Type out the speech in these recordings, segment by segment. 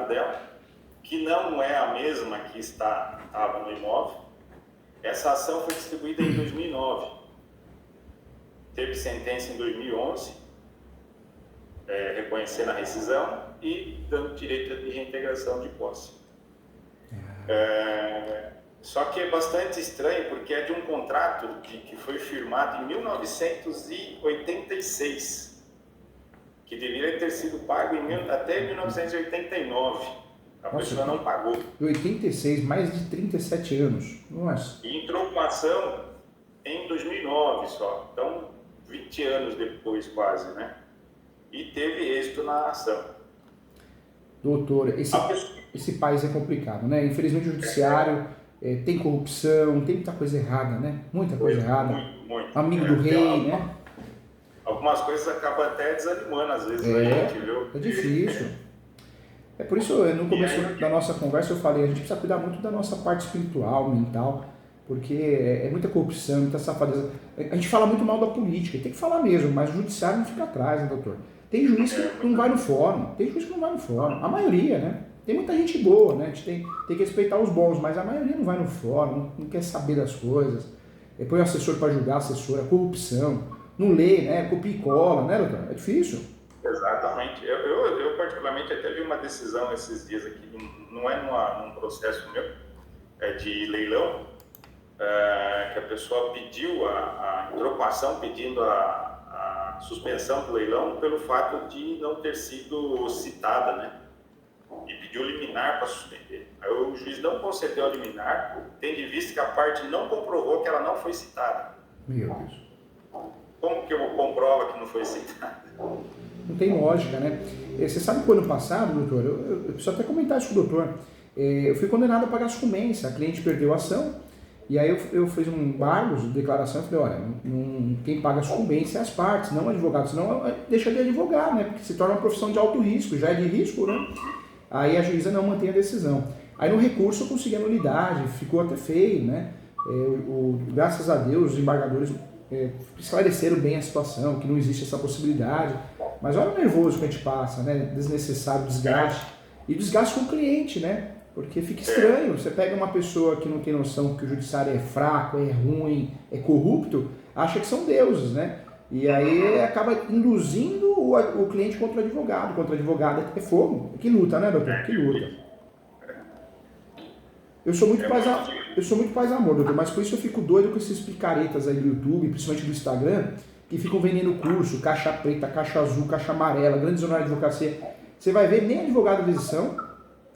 dela, que não é a mesma que estava no imóvel. Essa ação foi distribuída em 2009, teve sentença em 2011, reconhecendo a rescisão e dando direito de reintegração de posse. Só que é bastante estranho, porque é de um contrato que foi firmado em 1986, que deveria ter sido pago até 1989. A pessoa não pagou. 86, mais de 37 anos. Nossa. E entrou com ação em 2009 só. Então, 20 anos depois quase, né? E teve êxito na ação. Doutor, esse país é complicado, né? Infelizmente o judiciário tem corrupção, tem muita coisa errada, né? Muita coisa errada. Muito. Amigo do rei, né? Algumas coisas acabam até desanimando às vezes, a gente, viu? É difícil. É por isso, no começo da nossa conversa eu falei, a gente precisa cuidar muito da nossa parte espiritual, mental, porque é muita corrupção, muita safadeza. A gente fala muito mal da política, tem que falar mesmo, mas o judiciário não fica atrás, né, doutor? Tem juiz que não vai no fórum, a maioria, né? Tem muita gente boa, né? A gente tem que respeitar os bons, mas a maioria não vai no fórum, não quer saber das coisas. Põe o assessor para julgar, assessor, a corrupção, não lê, né? Copia e cola, né, doutor? É difícil. Exatamente. Eu particularmente até vi uma decisão esses dias aqui, não é num processo meu, é de leilão, que a pessoa pediu entrou com a ação pedindo a suspensão do leilão pelo fato de não ter sido citada, né? E pediu liminar para suspender. Aí o juiz não concedeu a liminar, tendo em vista que a parte não comprovou que ela não foi citada. Meu Deus. Como que eu comprovo que não foi citada? Não tem lógica, né? Você sabe que o ano passado, doutor, eu preciso até comentar isso com o doutor, eu fui condenado a pagar sucumbência, a cliente perdeu a ação, e aí eu fiz um embargo de declaração, eu falei, olha, quem paga a sucumbência é as partes, não o advogado, senão deixa de advogar, né? Porque se torna uma profissão de alto risco, já é de risco, né? Aí a juíza não mantém a decisão. Aí no recurso eu consegui a nulidade, ficou até feio, né? Graças a Deus os embargadores esclareceram bem a situação, que não existe essa possibilidade. Mas olha o nervoso que a gente passa, né? Desnecessário desgaste. E desgaste com o cliente, né? Porque fica estranho. Você pega uma pessoa que não tem noção que o judiciário é fraco, é ruim, é corrupto, acha que são deuses, né? E aí acaba induzindo o cliente contra o advogado. Contra o advogado é fogo. Que luta, né, doutor? Que luta. Eu sou muito paz e amor, doutor, mas por isso eu fico doido com esses picaretas aí do YouTube, principalmente do Instagram, que ficam vendendo curso, caixa preta, caixa azul, caixa amarela, grande zona de advocacia. Você vai ver, nem advogado de eleição,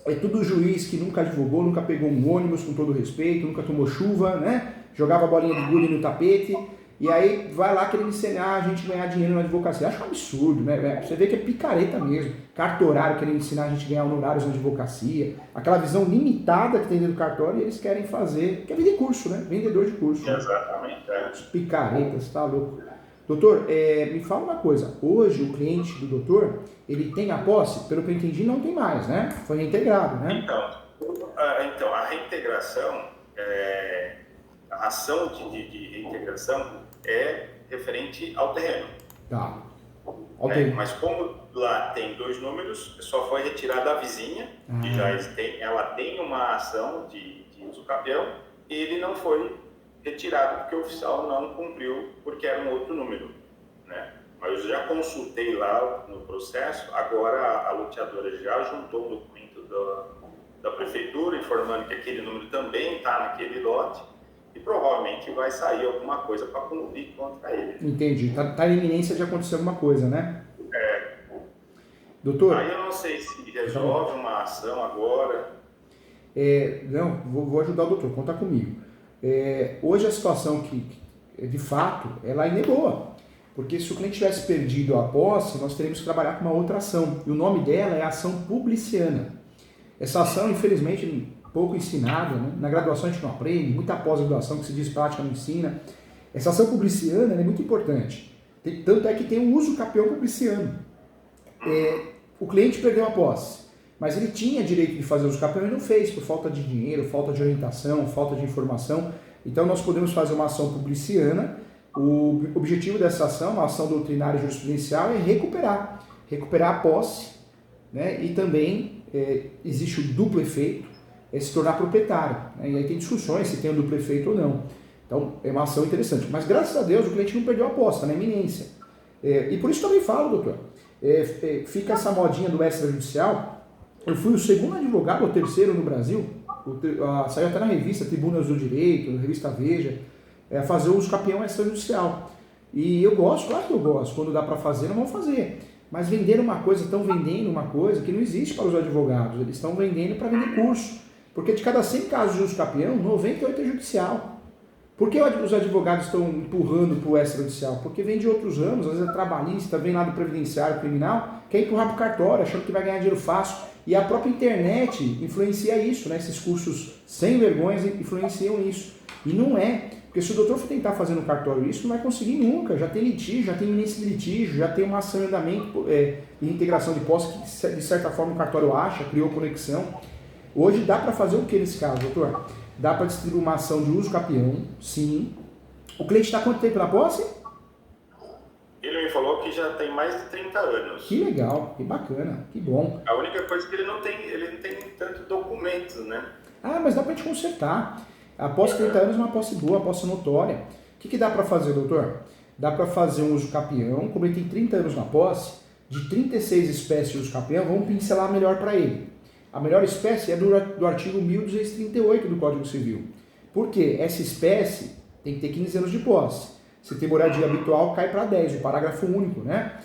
é tudo juiz que nunca advogou, nunca pegou um ônibus, com todo respeito, nunca tomou chuva, né? Jogava bolinha de gude no tapete, e aí vai lá querendo ensinar a gente a ganhar dinheiro na advocacia. Acho um absurdo, né? Você vê que é picareta mesmo. Cartorário querendo ensinar a gente a ganhar honorários na advocacia, aquela visão limitada que tem dentro do cartório, e eles querem fazer, quer vender curso, né? Vendedor de curso. Exatamente. Né? Os picaretas, tá louco. Doutor, me fala uma coisa, hoje o cliente do doutor, ele tem a posse? Pelo que eu entendi, não tem mais, né? Foi reintegrado, né? Então a reintegração, a ação de reintegração é referente ao terreno. Tá. Mas como lá tem 2 números, só foi retirada a vizinha, que ela tem uma ação de uso capião, e ele não foi retirado porque o oficial não cumpriu, porque era um outro número, né? Mas eu já consultei lá no processo, agora a loteadora já juntou um documento da prefeitura informando que aquele número também está naquele lote e provavelmente vai sair alguma coisa para cumprir contra ele. Entendi, tá em iminência de acontecer alguma coisa, né? Doutor? Aí eu não sei se resolve uma ação agora. Não, vou ajudar o doutor, conta comigo. Hoje a situação que de fato, ela ainda é boa. Porque se o cliente tivesse perdido a posse, nós teríamos que trabalhar com uma outra ação. E o nome dela é a ação publiciana. Essa ação, infelizmente, pouco ensinada, né? Na graduação a gente não aprende, muita pós-graduação que se diz prática não ensina. Essa ação publiciana é muito importante. Tanto é que tem o uso capião publiciano. O cliente perdeu a posse, mas ele tinha direito de fazer uso capião e não fez, por falta de dinheiro, falta de orientação, falta de informação. Então nós podemos fazer uma ação publiciana. O objetivo dessa ação, uma ação doutrinária e jurisprudencial, é recuperar a posse, né? E também existe o duplo efeito, é se tornar proprietário, né? E aí tem discussões se tem o duplo efeito ou não. Então, é uma ação interessante. Mas, graças a Deus, o cliente não perdeu a aposta, na iminência. E por isso também falo, doutor, fica essa modinha do extrajudicial. Eu fui o segundo advogado, ou terceiro no Brasil, saiu até na revista Tribunas do Direito, na revista Veja, fazer o uso capião extrajudicial. E eu gosto, claro que eu gosto, quando dá para fazer, não vão fazer. Mas vender uma coisa, estão vendendo uma coisa que não existe para os advogados, eles estão vendendo para vender curso. Porque de cada 100 casos de uso capião, 98 é judicial. Por que os advogados estão empurrando para o extrajudicial? Porque vem de outros ramos, às vezes é trabalhista, vem lá do previdenciário criminal, quer empurrar para o cartório, achando que vai ganhar dinheiro fácil. E a própria internet influencia isso, né? Esses cursos sem vergonhas influenciam isso. E não é, porque se o doutor for tentar fazer no cartório isso, não vai conseguir nunca. Já tem litígio, já tem iminência de litígio, já tem uma ação em andamento de integração de posse que, de certa forma, o cartório acha, criou conexão. Hoje dá para fazer o que nesse caso, doutor? Dá para distribuir uma ação de uso capião, sim. O cliente está há quanto tempo na posse? Ele me falou que já tem mais de 30 anos. Que legal, que bacana, que bom. A única coisa é que ele não tem tanto documentos, né? Ah, mas dá para a gente consertar. A posse de 30 anos é uma posse boa, uma posse notória. O que dá para fazer, doutor? Dá para fazer um uso capião, como ele tem 30 anos na posse, de 36 espécies de uso capião, vamos pincelar melhor para ele. A melhor espécie é do artigo 1238 do Código Civil. Por quê? Essa espécie tem que ter 15 anos de posse. Se tem moradia habitual, cai para 10, o parágrafo único, né?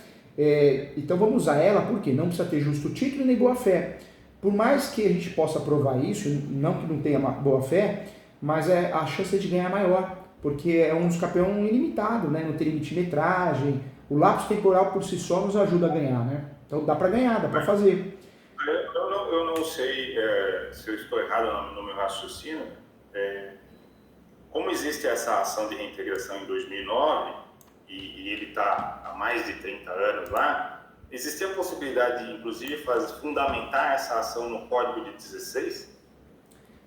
Então vamos usar ela porque não precisa ter justo título nem boa-fé. Por mais que a gente possa provar isso, não que não tenha boa-fé, mas a chance de ganhar é maior, porque é um uso capião ilimitado, né? Não tem limite de metragem. O lapso temporal por si só nos ajuda a ganhar, né? Então dá para ganhar, dá para fazer. Eu não sei se eu estou errado no meu raciocínio. Como existe essa ação de reintegração em 2009 e ele está há mais de 30 anos lá, existe a possibilidade de, inclusive, fundamentar essa ação no Código de 16?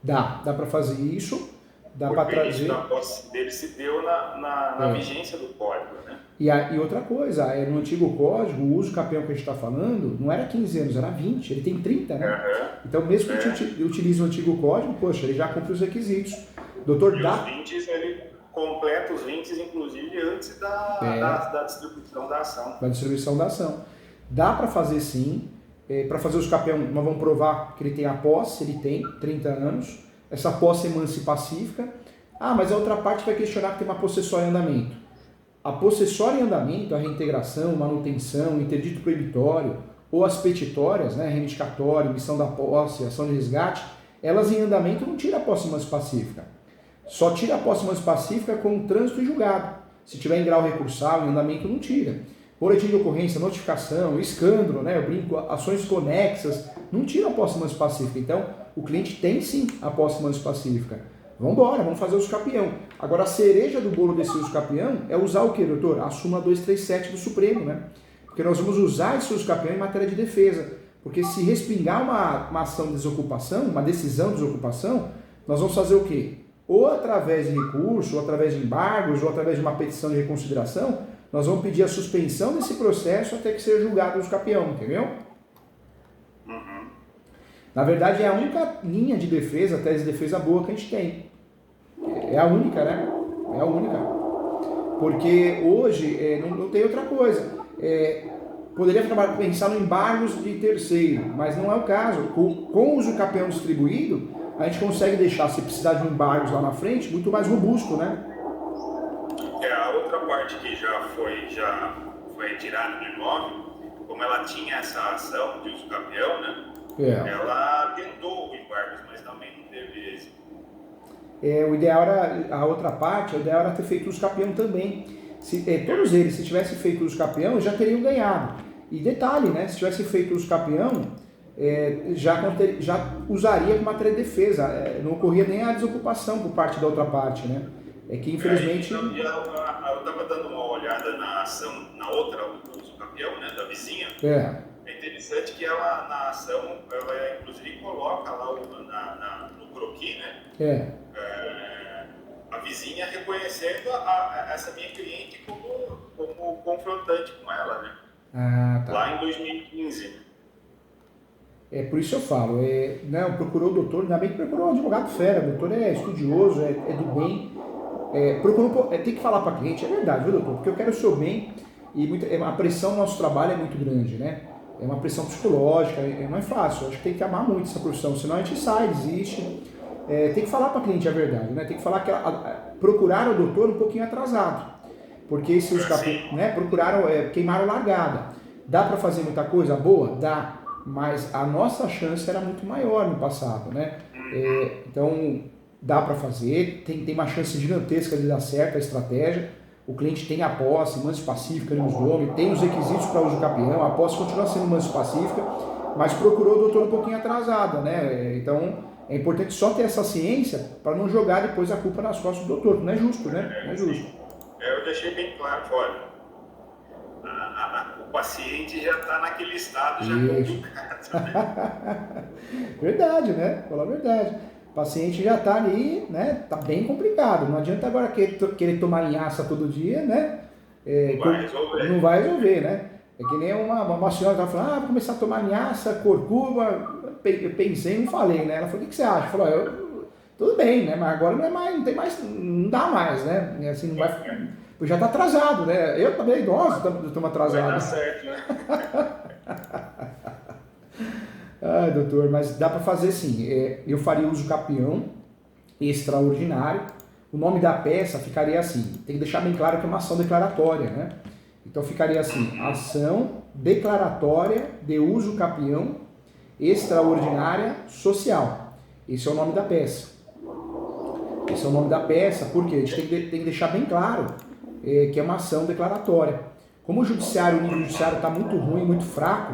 Dá para fazer isso, dá para trazer... Porque a posse dele se deu na vigência do Código, né? E outra coisa, no antigo código, o uso capião que a gente está falando não era 15 anos, era 20, ele tem 30, né? Uhum. Então, mesmo que a gente utilize o antigo código, poxa, ele já cumpre os requisitos. Doutor, e os 20, ele completa os 20, inclusive, antes da distribuição da ação. Da distribuição da ação. Dá para fazer sim. Para fazer os capião, nós vamos provar que ele tem a posse, ele tem 30 anos. Essa posse é mansa e pacífica. Ah, mas a outra parte vai questionar que tem uma possessória em andamento. A possessória em andamento, a reintegração, manutenção, interdito proibitório, ou as petitórias, né, reivindicatório, emissão da posse, ação de resgate, elas em andamento não tiram a posse mansa e pacífica. Só tira a posse mansa e pacífica com o trânsito e julgado. Se tiver em grau recursal, em andamento, não tira. Boletim de ocorrência, notificação, escândalo, né, eu brinco, ações conexas, não tira a posse mansa e pacífica. Então, o cliente tem sim a posse mansa e pacífica. Vamos embora, vamos fazer o uso capião. Agora, a cereja do bolo desse uso capião é usar o que, doutor? A súmula 237 do Supremo, né? Porque nós vamos usar esse uso capião em matéria de defesa. Porque se respingar uma ação de desocupação, uma decisão de desocupação, nós vamos fazer o quê? Ou através de recurso, ou através de embargos, ou através de uma petição de reconsideração, nós vamos pedir a suspensão desse processo até que seja julgado o uso capião, entendeu? Uhum. Na verdade, é a única linha de defesa, tese de defesa boa que a gente tem. É a única, né? É a única. Porque hoje não tem outra coisa. Poderia pensar no embargos de terceiro, mas não é o caso. Com o uso capião distribuído, a gente consegue deixar, se precisar de um embargos lá na frente, muito mais robusto, né? A outra parte que já foi retirada do imóvel, como ela tinha essa ação de uso capião, né? Ela tentou o embargos, mas também não teve êxito. O ideal era, a outra parte, o ideal era ter feito uso capião também. Todos eles, se tivessem feito uso capião, já teriam ganhado. E detalhe, né? Se tivesse feito uso capião, já usaria como matéria de defesa. Não ocorria nem a desocupação por parte da outra parte, né? É que infelizmente... Eu estava dando uma olhada na ação, na outra uso capião, né? Da vizinha. É interessante que ela, na ação, ela inclusive coloca lá no croquis, né? A vizinha reconhecendo essa minha cliente como confrontante com ela, né? Tá. Lá em 2015. Por isso eu falo, não, procurou o doutor, ainda bem que procurou um advogado fera, o doutor é estudioso, é do bem, tem que falar para cliente, é verdade, viu, doutor? Porque eu quero o seu bem e a pressão no nosso trabalho é muito grande, né? É uma pressão psicológica, não é fácil, acho que tem que amar muito essa profissão, senão a gente sai, desiste. Tem que falar para cliente a verdade, né? Tem que falar que procurar o doutor um pouquinho atrasado, porque se os né, procuraram, queimaram largada. Dá para fazer muita coisa boa? Dá, mas a nossa chance era muito maior no passado, né? Então dá para fazer, tem uma chance gigantesca de dar certo a estratégia. O cliente tem a posse, manso pacífica nos nomes, tem os requisitos para uso campeão, a posse continua sendo manso pacífica, mas procurou o doutor um pouquinho atrasada, né? Então é importante só ter essa ciência para não jogar depois a culpa nas costas do doutor, não é justo, né? Não é justo. Eu deixei bem claro, olha, o paciente já está naquele estado já complicado. Né? Verdade, né? Falar a verdade. O paciente já está ali, né? Está bem complicado. Não adianta agora querer tomar linhaça todo dia, né? Não vai resolver, né? É que nem uma senhora que estava falando, vou começar a tomar linhaça, curcuba. Eu pensei e não falei, né? Ela falou, o que você acha? Falou, tudo bem, né? Mas agora não é mais, não tem mais, não dá mais, né? E assim, não vai, já está atrasado, né? Eu também, idoso, estamos atrasados. Vai dar certo, né? Ai, doutor, mas dá para fazer sim. Eu faria uso capião extraordinário. O nome da peça ficaria assim. Tem que deixar bem claro que é uma ação declaratória, né? Então ficaria assim: ação declaratória de uso capião extraordinária social. Esse é o nome da peça. Esse é o nome da peça, porque a gente tem que deixar bem claro que é uma ação declaratória. Como o nível judiciário está muito ruim, muito fraco,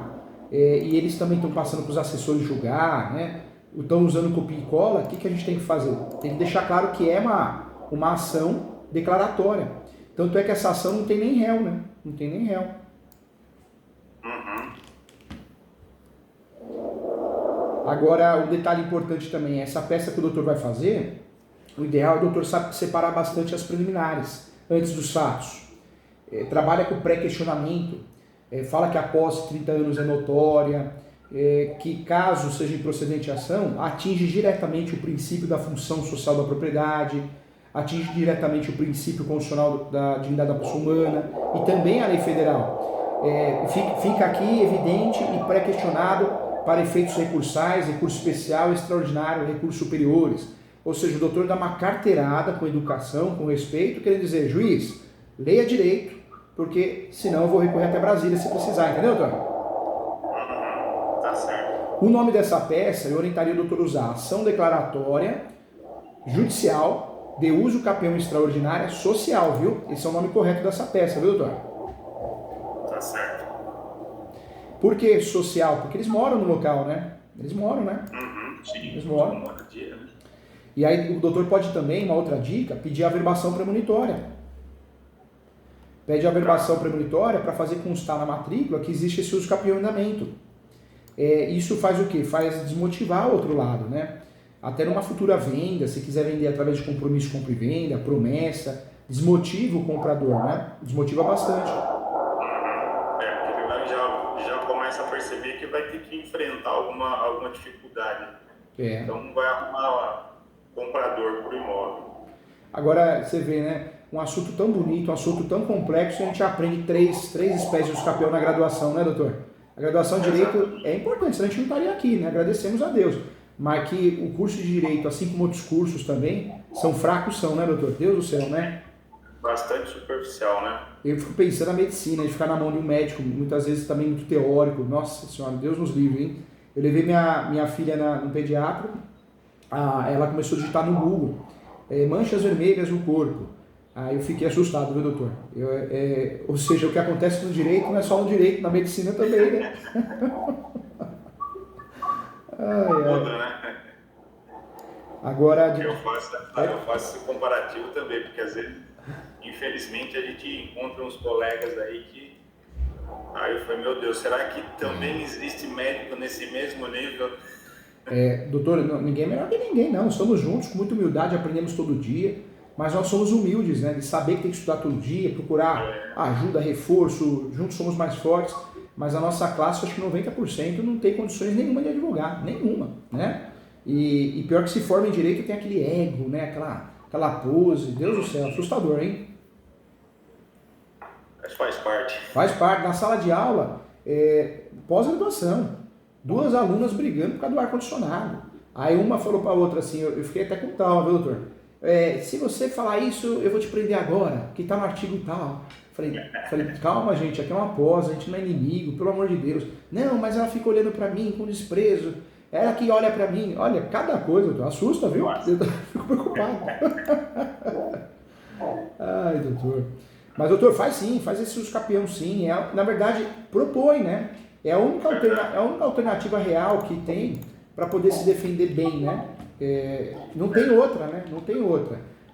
e eles também estão passando para os assessores julgar, né? Estão usando copia e cola, o que a gente tem que fazer? Tem que deixar claro que é uma ação declaratória. Tanto é que essa ação não tem nem réu, né? Não tem nem réu. Agora, um detalhe importante também, essa peça que o doutor vai fazer, o ideal é o doutor separar bastante as preliminares, antes dos fatos. Trabalha com pré-questionamento, fala que após 30 anos é notória, que caso seja improcedente a ação, atinge diretamente o princípio da função social da propriedade, atinge diretamente o princípio constitucional da dignidade da pessoa humana e também a lei federal. Fica aqui evidente e pré-questionado para efeitos recursais, recurso especial, extraordinário, recursos superiores. Ou seja, o doutor dá uma carteirada com educação, com respeito, querendo dizer, juiz, leia direito, porque senão eu vou recorrer até Brasília se precisar, entendeu, doutor? Tá certo. O nome dessa peça, eu orientaria o doutor usar ação declaratória judicial de uso capião extraordinária social, viu? Esse é o nome correto dessa peça, viu, doutor? Tá certo. Por que social? Porque eles moram no local, né? Eles moram, né? Sim, eles moram. Dia, né? E aí o doutor pode também, uma outra dica, pedir a averbação premonitória. Pede a averbação premonitória para fazer constar na matrícula que existe esse uso capião em andamento. Isso faz o quê? Faz desmotivar o outro lado, né? Até numa futura venda, se quiser vender através de compromisso compra e venda, promessa, desmotiva o comprador, né? Desmotiva bastante. Já começa a perceber que vai ter que enfrentar alguma dificuldade. Então não vai arrumar comprador por imóvel. Agora você vê, né? Um assunto tão bonito, um assunto tão complexo, a gente aprende três espécies de uso capião na graduação, né, doutor? A graduação de Direito é importante, senão a gente não estaria aqui, né? Agradecemos a Deus. Mas que o curso de Direito, assim como outros cursos também, são fracos, né, doutor? Deus do céu, né? Bastante superficial, né? Eu fico pensando na medicina, de ficar na mão de um médico, muitas vezes também muito teórico. Nossa Senhora, Deus nos livre, hein? Eu levei minha filha no pediatra, ela começou a digitar no Google, manchas vermelhas no corpo. Aí eu fiquei assustado, viu, doutor? Ou seja, o que acontece no direito não é só no direito, na medicina também, né? Muda, né? Agora, eu faço esse comparativo também, porque às vezes, infelizmente, a gente encontra uns colegas aí que... Aí eu falei, meu Deus, será que também existe médico nesse mesmo nível? Doutor, ninguém é melhor que ninguém, não. Estamos juntos, com muita humildade, aprendemos todo dia. Mas nós somos humildes, né? De saber que tem que estudar todo dia, procurar ajuda, reforço, juntos somos mais fortes. mas a nossa classe, acho que 90% não tem condições nenhuma de advogar, nenhuma, né? E pior que se forma em direito tem aquele ego, né? Aquela pose, Deus do céu, assustador, hein? Mas faz parte. Faz parte. Na sala de aula, pós-graduação, 2 alunas brigando por causa do ar-condicionado. Aí uma falou para a outra assim, eu fiquei até com trauma, viu, doutor? Se você falar isso, eu vou te prender agora, que está no artigo tal. Falei, calma gente, aqui é uma pós, a gente não é inimigo, pelo amor de Deus. Não, mas ela fica olhando para mim com desprezo. Ela que olha para mim, olha, cada coisa, doutor, assusta, viu? Eu fico preocupado. Ai, doutor. Mas, doutor, faz sim, faz esse uso capião sim. Na verdade, propõe, né? É a única alternativa real que tem para poder se defender bem, né? Não tem outra, né? Não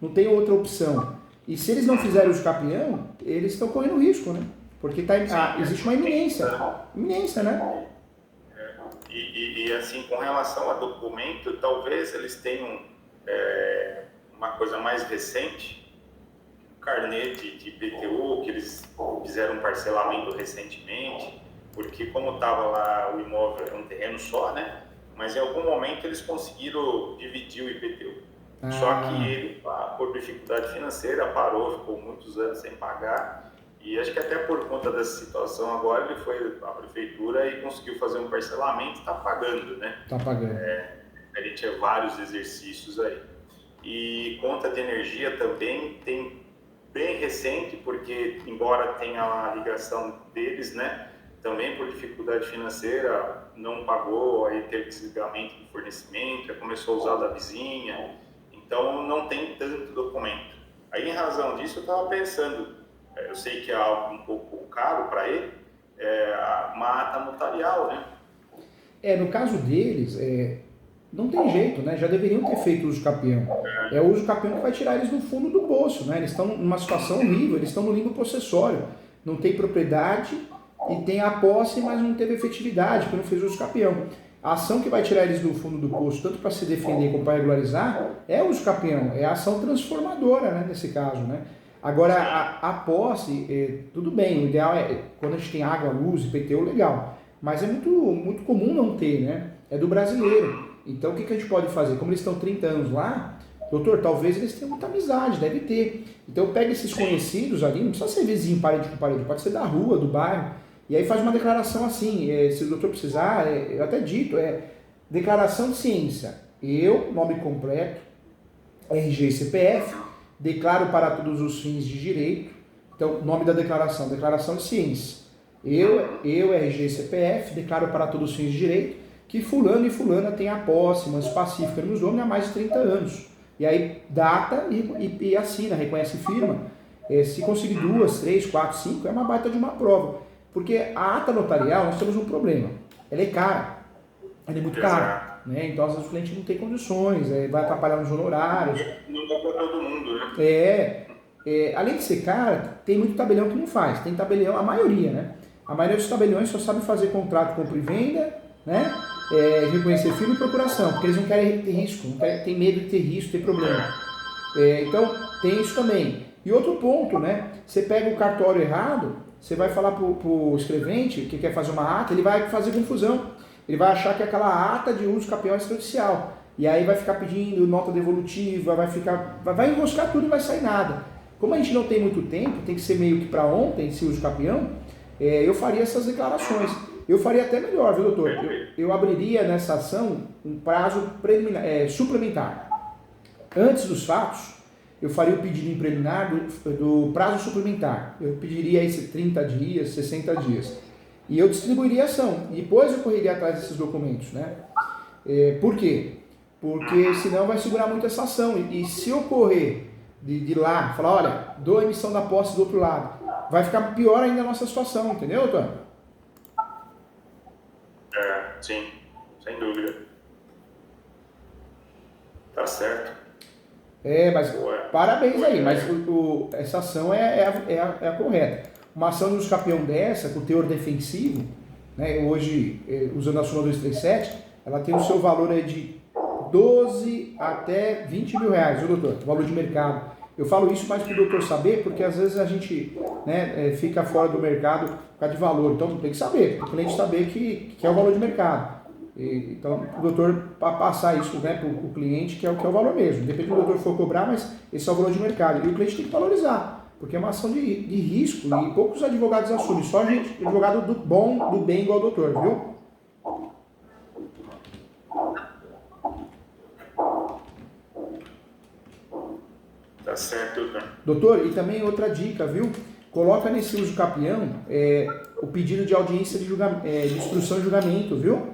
tem outra opção. E se eles não fizerem uso capião, eles estão correndo risco, né? Porque existe uma iminência, né? E assim, com relação a documento, talvez eles tenham uma coisa mais recente, carnê de IPTU, que eles fizeram um parcelamento recentemente, porque como estava lá o imóvel, é um terreno só, né? Mas em algum momento eles conseguiram dividir o IPTU. Só que ele, por dificuldade financeira, parou, ficou muitos anos sem pagar. E acho que até por conta dessa situação agora ele foi à prefeitura e conseguiu fazer um parcelamento e está pagando, né? Está pagando. A gente tinha vários exercícios aí. E conta de energia também tem bem recente, porque embora tenha a ligação deles, né? Também por dificuldade financeira não pagou, aí teve desligamento do fornecimento, aí começou a usar da vizinha, então não tem tanto documento. Aí em razão disso eu estava pensando, eu sei que é algo um pouco caro para ele, uma ata notarial, né? No caso deles, não tem jeito, né? Já deveriam ter feito o uso capião. É o uso capião que vai tirar eles do fundo do bolso, né? Eles estão numa situação horrível, eles estão no limbo possessório. Não tem propriedade e tem a posse, mas não teve efetividade, porque não fez uso capião. A ação que vai tirar eles do fundo do poço, tanto para se defender como para regularizar, é o uso capião, é a ação transformadora, né, nesse caso, né? Agora, a posse, tudo bem, o ideal é, quando a gente tem água, luz, IPTU, legal. Mas é muito comum não ter, né? É do brasileiro. Então, o que a gente pode fazer? Como eles estão 30 anos lá, doutor, talvez eles tenham muita amizade, deve ter. Então, pega esses conhecidos ali, não precisa ser vizinho, parede com parede, pode ser da rua, do bairro, e aí faz uma declaração assim, se o doutor precisar, eu até dito, declaração de ciência. Eu, nome completo, RG e CPF, declaro para todos os fins de direito. Então, nome da declaração de ciência. Eu, RG e CPF, declaro para todos os fins de direito que fulano e fulana tem a posse, mas pacífica nos nomes há mais de 30 anos. E aí data e assina, reconhece firma. Se conseguir 2, 3, 4, 5, é uma baita de uma prova. Porque a ata notarial, nós temos um problema. Ela é cara. Ela é muito cara. Né? Então, às vezes, o cliente não tem condições, vai atrapalhar nos honorários. Não dá para todo mundo, né? Além de ser cara, tem muito tabelião que não faz. Tem tabelião, a maioria, né? A maioria dos tabeliões só sabe fazer contrato, compra e venda, né? Reconhecer firma e procuração, porque eles não querem ter risco, tem medo de ter risco, ter problema. Então, tem isso também. E outro ponto, né? Você pega o cartório errado, você vai falar pro escrevente que quer fazer uma ata, ele vai fazer confusão. Ele vai achar que é aquela ata de uso capião extrajudicial. E aí vai ficar pedindo nota devolutiva, vai enroscar tudo e não vai sair nada. Como a gente não tem muito tempo, tem que ser meio que para ontem, esse uso capião, eu faria essas declarações. Eu faria até melhor, viu, doutor? Eu abriria nessa ação um prazo suplementar. Antes dos fatos, eu faria o pedido em preliminar do prazo suplementar. Eu pediria esse 30 dias, 60 dias. E eu distribuiria a ação. E depois eu correria atrás desses documentos, né? Por quê? Porque senão vai segurar muito essa ação. E se ocorrer de lá, falar, olha, dou a emissão da posse do outro lado, vai ficar pior ainda a nossa situação, entendeu, doutor? Sim, sem dúvida. Tá certo. Mas parabéns aí, mas essa ação é a correta. Uma ação de uso capião dessa, com teor defensivo, né, hoje, usando a súmula 237, ela tem o seu valor de 12 até 20 mil reais, viu, doutor? O valor de mercado. Eu falo isso mais para o doutor saber, porque às vezes a gente, né, fica fora do mercado por causa de valor. Então tem que saber, o cliente saber que é o valor de mercado. Então o doutor passar isso, né, para o cliente, que é o valor mesmo. Depende do doutor for cobrar, mas esse é o valor de mercado. E o cliente tem que valorizar, porque é uma ação de risco e poucos advogados assumem. Só gente, advogado do bom, do bem igual o doutor, viu? Tá certo, doutor. Doutor, e também outra dica, viu? Coloca nesse uso capião o pedido de audiência de instrução e julgamento, viu?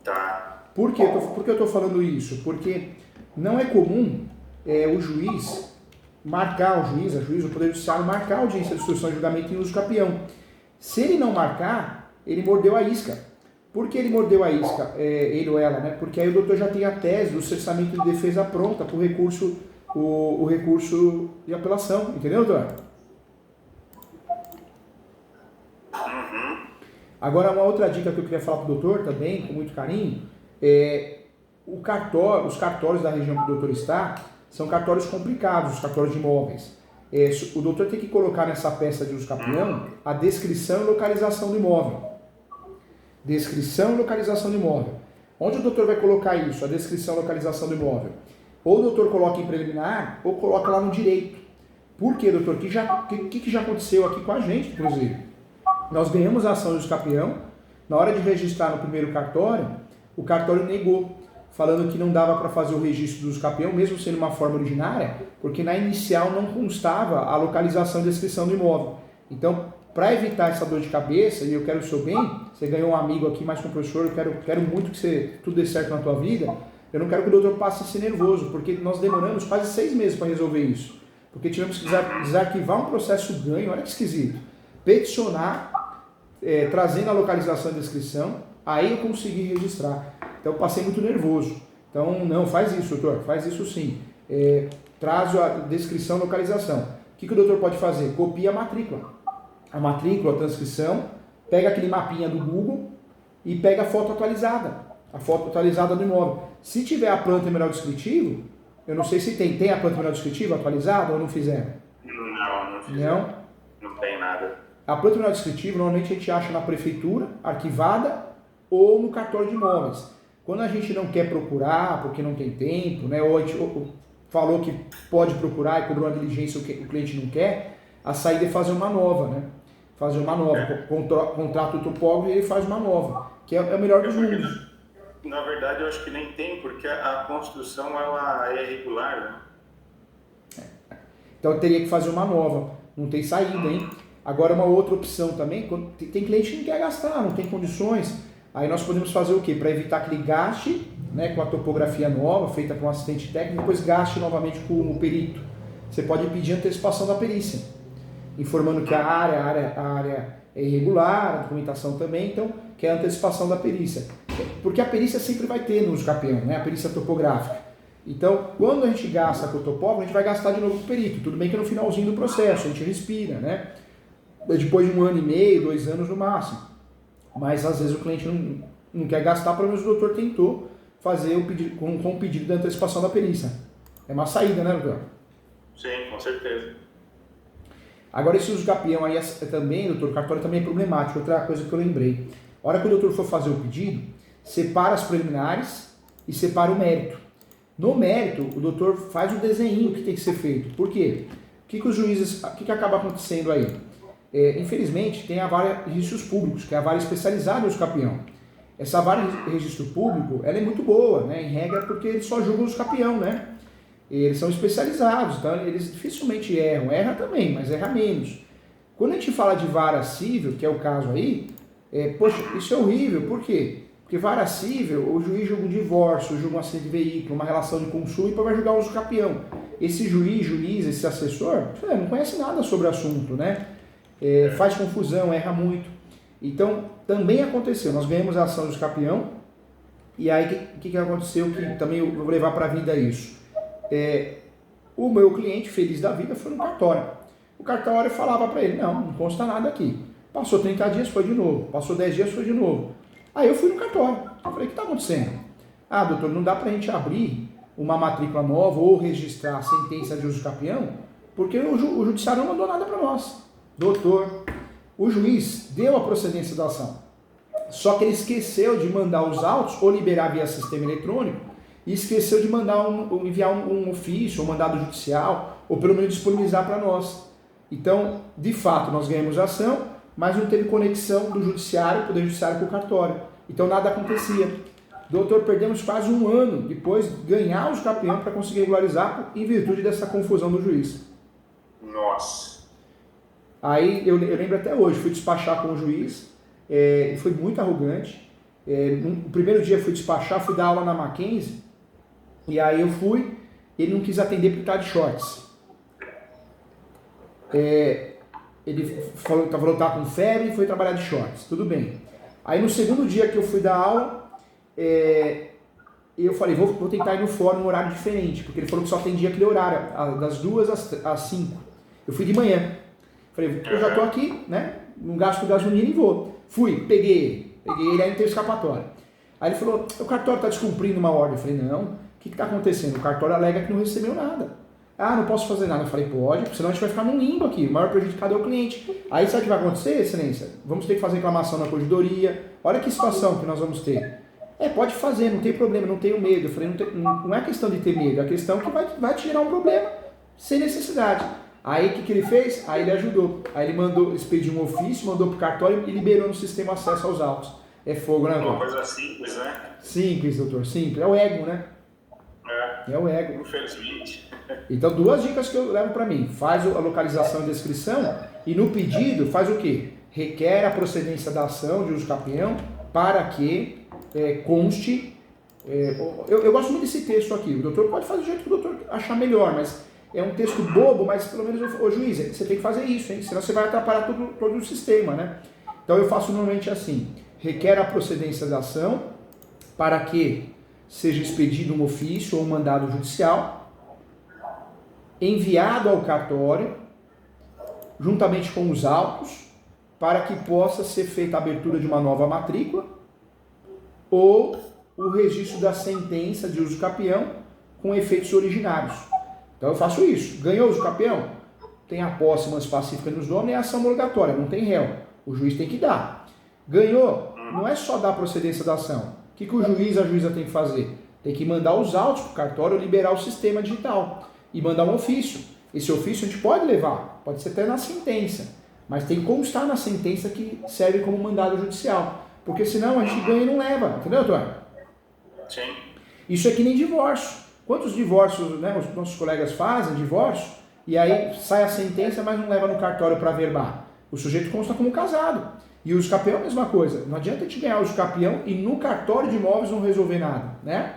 Tá. Por que eu estou falando isso? Porque não é comum o juiz marcar, o Poder Judiciário marcar a audiência de instrução e julgamento em uso capião. Se ele não marcar, ele mordeu a isca. Por que ele mordeu a isca, ele ou ela, né? Porque aí o doutor já tem a tese do cessamento de defesa pronta para o recurso de apelação, entendeu, doutor? Uhum. Agora, uma outra dica que eu queria falar para o doutor também, com muito carinho, os cartórios da região que o doutor está, são cartórios complicados, os cartórios de imóveis. O doutor tem que colocar nessa peça de uso capião a descrição e localização do imóvel. Descrição e localização do imóvel. Onde o doutor vai colocar isso, a descrição e localização do imóvel? Ou o doutor coloca em preliminar, ou coloca lá no direito. Por quê, doutor? O que já aconteceu aqui com a gente, inclusive? Nós ganhamos a ação de uso capião, na hora de registrar no primeiro cartório, o cartório negou, falando que não dava para fazer o registro do uso capião, mesmo sendo uma forma originária, porque na inicial não constava a localização e descrição do imóvel. Então, para evitar essa dor de cabeça, e eu quero o seu bem, você ganhou um amigo aqui, mais que um professor, eu quero muito que tudo dê certo na tua vida, eu não quero que o doutor passe a ser nervoso, porque nós demoramos quase 6 meses para resolver isso. Porque tivemos que desarquivar um processo ganho, olha que esquisito, peticionar, trazendo a localização e descrição, aí eu consegui registrar. Então eu passei muito nervoso. Então não, faz isso, doutor, faz isso sim. Traz a descrição e localização. O que o doutor pode fazer? Copia a matrícula. A matrícula, a transcrição, pega aquele mapinha do Google e pega a foto atualizada do imóvel. Se tiver a planta e mineral descritivo, eu não sei se tem a planta e mineral descritivo atualizada ou não fizeram? Não fizeram. Não tem nada. A planta e mineral descritivo normalmente a gente acha na prefeitura, arquivada, ou no cartório de imóveis. Quando a gente não quer procurar, porque não tem tempo, né, ou a gente falou que pode procurar e cobrou uma diligência o cliente não quer, a saída é fazer uma nova, né? Contrata o topógrafo e ele faz uma nova, que é o melhor dos mundos. Na verdade, eu acho que nem tem, porque a construção ela é irregular, né? Então eu teria que fazer uma nova, não tem saída, hein? Agora uma outra opção também, tem cliente que não quer gastar, não tem condições, aí nós podemos fazer o quê? Para evitar que ele gaste, né, com a topografia nova, feita com um assistente técnico, depois gaste novamente com o perito. Você pode pedir antecipação da perícia, informando que a área é irregular, a documentação também, então que é a antecipação da perícia. Porque a perícia sempre vai ter no uso capião, né? A perícia topográfica. Então, quando a gente gasta com o topógrafo, a gente vai gastar de novo com o perito. Tudo bem que no finalzinho do processo, a gente respira, né? Depois de 1 ano e meio, 2 anos no máximo. Mas às vezes o cliente não quer gastar, pelo menos o doutor tentou fazer o pedido, com o pedido da antecipação da perícia. É uma saída, né, doutor? Sim, com certeza. Agora esse uso capião aí também, doutor, o cartório também é problemático. Outra coisa que eu lembrei. A hora que o doutor for fazer o pedido, separa as preliminares e separa o mérito. No mérito, o doutor faz o desenho que tem que ser feito. Por quê? O que acaba acontecendo aí? Infelizmente, tem a vara de registros públicos, que é a vara especializada no uso capião. Essa vara de registro público, ela é muito boa, né, em regra, porque eles só julgam os capião, né? Eles são especializados, então eles dificilmente erram. Erra também, mas erra menos. Quando a gente fala de vara civil, que é o caso aí, poxa, isso é horrível. Por quê? Porque vara civil, o juiz julga um divórcio, julga um acidente de veículo, uma relação de consumo e depois vai julgar o uso capião. Esse juiz, esse assessor, não conhece nada sobre o assunto, né? Faz confusão, erra muito. Então, também aconteceu. Nós ganhamos a ação de uso capião e aí o que aconteceu que também eu vou levar para a vida isso. O meu cliente, feliz da vida, foi no cartório. O cartório falava para ele, não consta nada aqui. Passou 30 dias, foi de novo. Passou 10 dias, foi de novo. Aí eu fui no cartório. Eu falei, o que está acontecendo? Ah, doutor, não dá para a gente abrir uma matrícula nova ou registrar a sentença de uso capião Porque o judiciário não mandou nada para nós. Doutor, o juiz deu a procedência da ação. Só que ele esqueceu de mandar os autos ou liberar via sistema eletrônico e esqueceu de enviar um ofício, um mandado judicial, ou pelo menos disponibilizar para nós. Então, de fato, nós ganhamos a ação, mas não teve conexão do judiciário, poder judiciário com o cartório. Então nada acontecia. Doutor, perdemos quase um ano depois de ganhar os campeões para conseguir regularizar em virtude dessa confusão do juiz. Nossa. Aí eu lembro até hoje, fui despachar com o juiz, foi muito arrogante. No primeiro dia fui despachar, fui dar aula na Mackenzie, e aí eu fui, ele não quis atender porque estava de shorts. Ele falou que estava com febre e foi trabalhar de shorts, tudo bem. Aí no segundo dia que eu fui dar aula, eu falei, vou tentar ir no fórum em um horário diferente, porque ele falou que só atendia aquele horário, das 2 às 5. Eu fui de manhã. Falei, eu já estou aqui, né? Não gasto gasolina e vou. Fui, peguei ele, aí não teve escapatória. Aí ele falou, o cartório está descumprindo uma ordem. Eu falei, não, o que está acontecendo? O cartório alega que não recebeu nada. Ah, não posso fazer nada. Eu falei, pode, porque senão a gente vai ficar num limbo aqui. O maior prejudicado é o cliente. Aí sabe o que vai acontecer, excelência? Vamos ter que fazer reclamação na corregedoria. Olha que situação que nós vamos ter. Pode fazer, não tem problema, não tenho medo. Eu falei, não é questão de ter medo, é questão que vai te gerar um problema sem necessidade. Aí o que ele fez? Aí ele ajudou. Aí ele expediu um ofício, mandou pro cartório e liberou no sistema acesso aos autos. É fogo, né, doutor? Uma coisa simples, né? Simples, doutor, simples. É o ego, né? É o ego. Infelizmente. Então, 2 dicas que eu levo para mim. Faz a localização e descrição e no pedido faz o quê? Requer a procedência da ação de uso campeão para que conste... eu gosto muito desse texto aqui. O doutor pode fazer do jeito que o doutor achar melhor, mas é um texto bobo, mas pelo menos, ô juiz, você tem que fazer isso, hein? Senão você vai atrapalhar todo o sistema, né? Então eu faço normalmente assim. Requer a procedência da ação para que seja expedido um ofício ou um mandado judicial, enviado ao cartório, juntamente com os autos, para que possa ser feita a abertura de uma nova matrícula ou o registro da sentença de uso capião com efeitos originários. Então eu faço isso. Ganhou o uso capião? Tem a posse mans pacífica nos donos e a ação homologatória, não tem réu. O juiz tem que dar. Ganhou? Não é só dar a procedência da ação. O que o juiz, a juíza tem que fazer? Tem que mandar os autos para o cartório liberar o sistema digital e mandar um ofício. Esse ofício a gente pode levar, pode ser até na sentença, mas tem que constar na sentença que serve como mandado judicial, porque senão a gente ganha e não leva, entendeu, doutor? Sim. Isso é que nem divórcio. Quantos divórcios, né, os nossos colegas fazem, divórcio, e aí sai a sentença, mas não leva no cartório para averbar. O sujeito consta como casado. E o uso capião é a mesma coisa. Não adianta a gente ganhar o uso capião e no cartório de imóveis não resolver nada, né?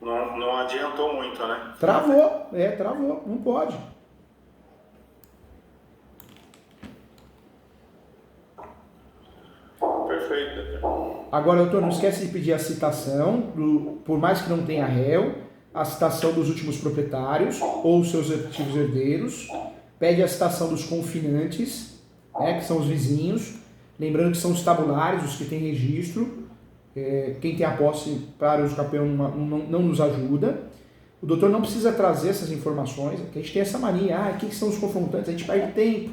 Não adiantou muito, né? Travou, não pode. Perfeito. Agora, doutor, não esquece de pedir a citação, por mais que não tenha réu, a citação dos últimos proprietários ou seus respectivos herdeiros, pede a citação dos confinantes, né, que são os vizinhos, lembrando que são os tabulários, os que têm registro, quem tem a posse para uso capião não nos ajuda. O doutor não precisa trazer essas informações, porque a gente tem essa mania, quem são os confrontantes, a gente perde tempo.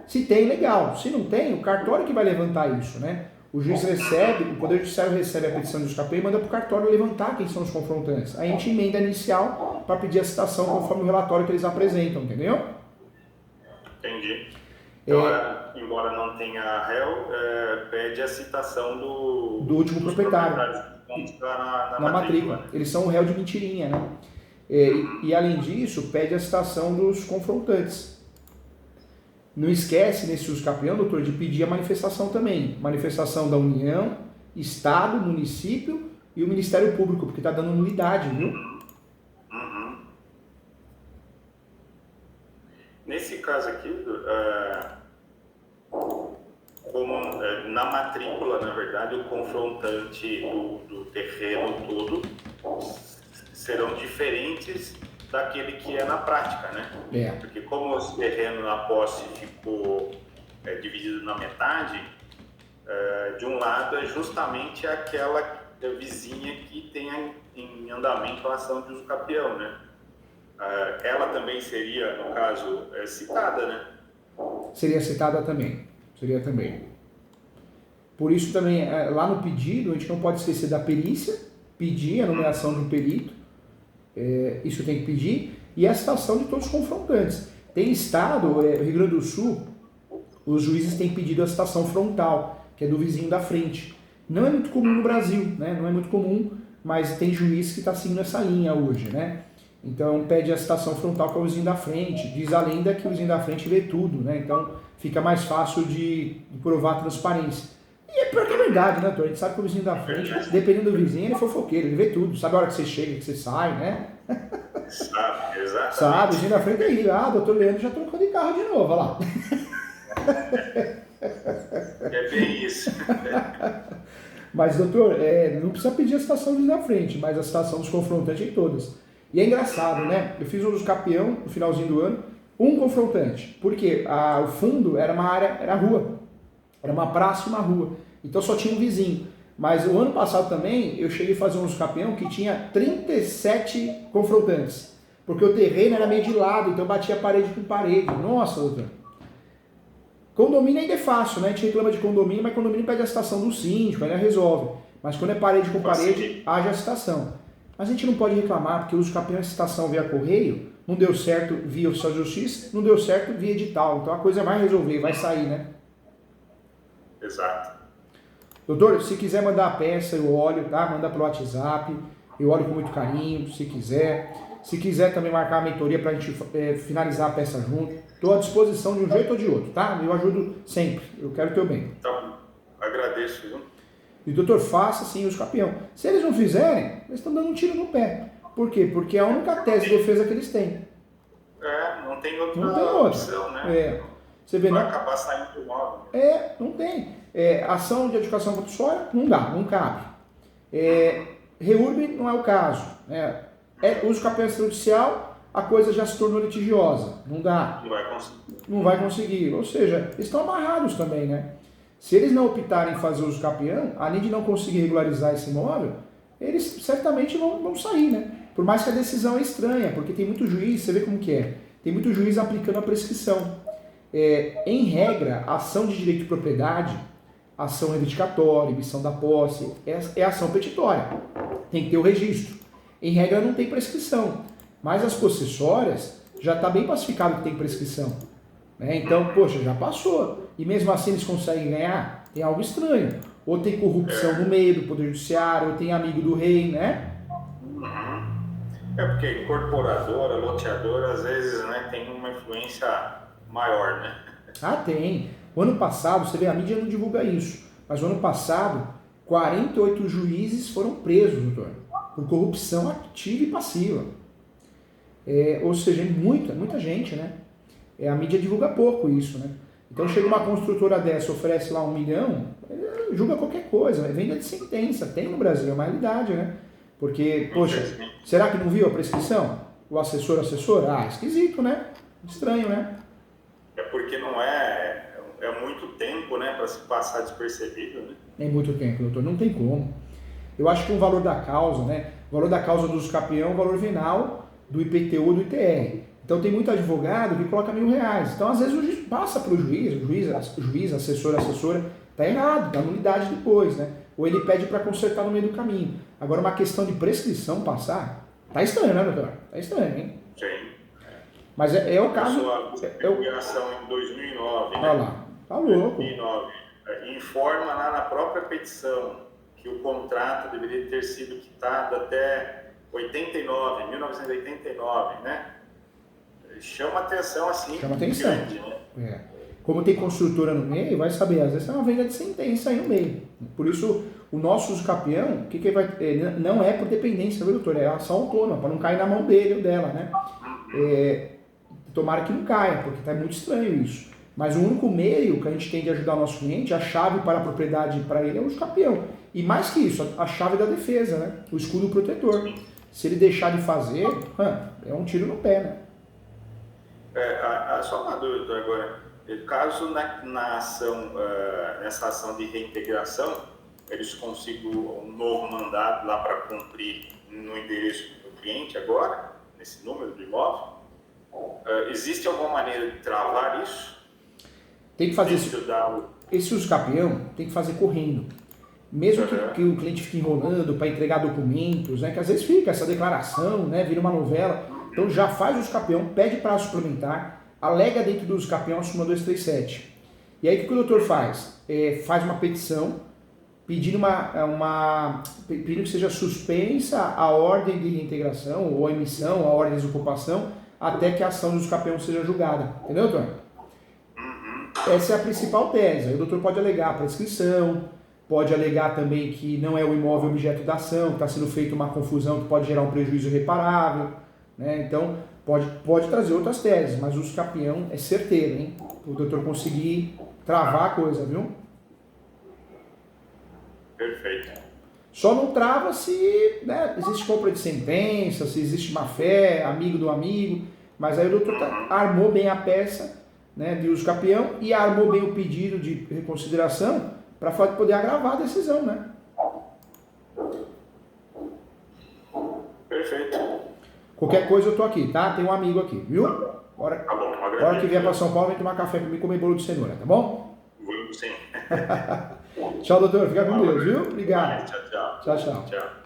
Se tem, legal. Se não tem, o cartório que vai levantar isso, né? O juiz recebe, o Poder Judiciário recebe a petição de uso capião e manda para o cartório levantar quem são os confrontantes. Aí a gente emenda inicial para pedir a citação conforme o relatório que eles apresentam, entendeu? Entendi. Então, embora não tenha réu, pede a citação do último proprietário na matrícula. Eles são o réu de mentirinha, né? E além disso, pede a citação dos confrontantes. Não esquece, nesse uso capião, doutor, de pedir a manifestação também. Manifestação da União, Estado, Município e o Ministério Público, porque está dando nulidade, viu? Uhum. Nesse caso aqui, como na matrícula, na verdade, o confrontante do terreno todo serão diferentes daquele que é na prática, né? Porque como o terreno na posse ficou dividido na metade, de um lado é justamente aquela vizinha que tem em andamento a ação de uso capião, né? ela também seria, no caso, citada, né? Seria citada também. Seria também. Por isso também, lá no pedido, a gente não pode esquecer da perícia, pedir a nomeação de um perito, isso tem que pedir, e a citação de todos os confrontantes. Tem estado, Rio Grande do Sul, os juízes têm pedido a citação frontal, que é do vizinho da frente. Não é muito comum no Brasil, né? Não é muito comum, mas tem juiz que está seguindo essa linha hoje, né? Então pede a citação frontal com o vizinho da frente. Diz a lenda que o vizinho da frente vê tudo, né? Então fica mais fácil de provar a transparência. E é pior que é verdade, né, doutor? A gente sabe que o vizinho da frente, dependendo do vizinho, ele é fofoqueiro, ele vê tudo. Sabe a hora que você chega, que você sai, né? Sabe, exatamente. Sabe, o vizinho da frente é ele. Doutor Leandro já trocou de carro de novo, olha lá. É bem isso. Mas, doutor, não precisa pedir a citação do vizinho da frente, mas a citação dos confrontantes em todas. E é engraçado, né? Eu fiz um dos campeão no finalzinho do ano, um confrontante. Porque o fundo era uma área, era rua. Era uma praça e uma rua. Então só tinha um vizinho. Mas o ano passado também, eu cheguei a fazer um dos campeão que tinha 37 confrontantes. Porque o terreno era meio de lado, então batia parede com parede. Nossa, doutor. Condomínio ainda é fácil, né? A gente reclama de condomínio, mas condomínio pede a citação do síndico, aí resolve. Mas quando é parede com parede, haja a citação. Mas a gente não pode reclamar, porque os campeões de citação via correio, não deu certo via oficial de justiça, não deu certo via edital. Então a coisa vai resolver, vai sair, né? Exato. Doutor, se quiser mandar a peça, eu olho, tá? Manda pelo WhatsApp, eu olho com muito carinho, se quiser. Se quiser também marcar a mentoria pra gente finalizar a peça junto, estou à disposição de um jeito ou de outro, tá? Eu ajudo sempre, eu quero o teu bem. Então, agradeço, viu? E doutor, faça sim os campeão. Se eles não fizerem, eles estão dando um tiro no pé. Por quê? Porque é a única tese de defesa que eles têm. Não tem outra opção, né? Você vê, vai acabar saindo do móvel. Não tem. Ação de educação compulsória, não dá, não cabe. Reurb não é o caso. Uso campeão extrajudicial, a coisa já se tornou litigiosa. Não dá. Não vai conseguir. Não vai conseguir. Ou seja, eles estão amarrados também, né? Se eles não optarem em fazer uso campeão, além de não conseguir regularizar esse imóvel, eles certamente vão sair, né? Por mais que a decisão é estranha, porque tem muito juiz, você vê como que é, tem muito juiz aplicando a prescrição. Em regra, a ação de direito de propriedade, ação reivindicatória, emissão da posse, é ação petitória. Tem que ter o registro. Em regra, não tem prescrição. Mas as possessórias, já está bem pacificado que tem prescrição. Então, poxa, já passou. E mesmo assim eles conseguem ganhar? Tem algo estranho. Ou tem corrupção no meio do Poder Judiciário, ou tem amigo do rei, né? Porque incorporadora, loteadora, às vezes, né, tem uma influência maior, né? Tem. O ano passado, você vê, a mídia não divulga isso, mas o ano passado, 48 juízes foram presos, doutor, por corrupção ativa e passiva. Ou seja, muita gente, né? A mídia divulga pouco isso, né? Então chega uma construtora dessa, oferece lá 1 milhão, julga qualquer coisa, venda de sentença, tem no Brasil, é uma realidade, né? Porque, poxa, será que não viu a prescrição? O assessora? Esquisito, né? Estranho, né? Porque não é muito tempo, né, para se passar despercebido, né? É muito tempo, doutor, não tem como. Eu acho que o valor da causa, né? O valor da causa do campeão é o valor venal do IPTU ou do ITR. Então tem muito advogado que coloca R$1.000. Então às vezes o juiz passa para o juiz, assessora, tá errado, dá nulidade depois, né? Ou ele pede para consertar no meio do caminho. Agora uma questão de prescrição passar, tá estranho, né, doutor? Tá estranho, hein? Sim. Mas é o caso... A publicação em 2009, né? Olha lá, tá louco. 2009. Informa lá na própria petição que o contrato deveria ter sido quitado até 1989, né? Chama atenção assim. Chama atenção. Grande, né? Como tem construtora no meio, vai saber, às vezes é uma venda de sentença aí no meio. Por isso, o nosso uso campeão, o que vai não é por dependência, viu, doutor? É ação autônoma, para não cair na mão dele ou dela, né? Tomara que não caia, porque tá muito estranho isso. Mas o único meio que a gente tem de ajudar o nosso cliente, a chave para a propriedade para ele é o uso campeão. E mais que isso, a chave da defesa, né? O escudo protetor. Se ele deixar de fazer, é um tiro no pé, né? Só uma dúvida agora. Caso nessa ação de reintegração, eles consigam um novo mandato lá para cumprir no endereço do cliente agora, nesse número do imóvel, existe alguma maneira de travar isso? Tem que fazer esse uso capião, tem que fazer correndo. Mesmo que o cliente fique enrolando para entregar documentos, né, que às vezes fica essa declaração, né, vira uma novela. Então já faz o uso capião, pede prazo suplementar, alega dentro do uso capião a súmula 237. E aí o que o doutor faz? Faz uma petição pedindo pedindo que seja suspensa a ordem de reintegração ou a emissão, a ordem de desocupação, até que a ação do uso capião seja julgada. Entendeu, doutor? Essa é a principal tese. Aí o doutor pode alegar prescrição, pode alegar também que não é o imóvel objeto da ação, que está sendo feita uma confusão que pode gerar um prejuízo irreparável, né? Então, pode trazer outras teses, mas o uso capião é certeiro, hein? O doutor conseguir travar a coisa, viu? Perfeito. Só não trava se, né, existe compra de sentença, se existe má fé, amigo do amigo, mas aí o doutor armou bem a peça, né, de uso capião e armou bem o pedido de reconsideração para poder agravar a decisão, né? Perfeito. Qualquer coisa eu tô aqui, tá? Tem um amigo aqui, viu? Tá bom, hora que vier para São Paulo, vem tomar café comigo e comer bolo de cenoura, tá bom? Sim. Tchau, doutor. Fica com Deus, viu? Obrigado. Tchau, tchau. Tchau, tchau. Tchau.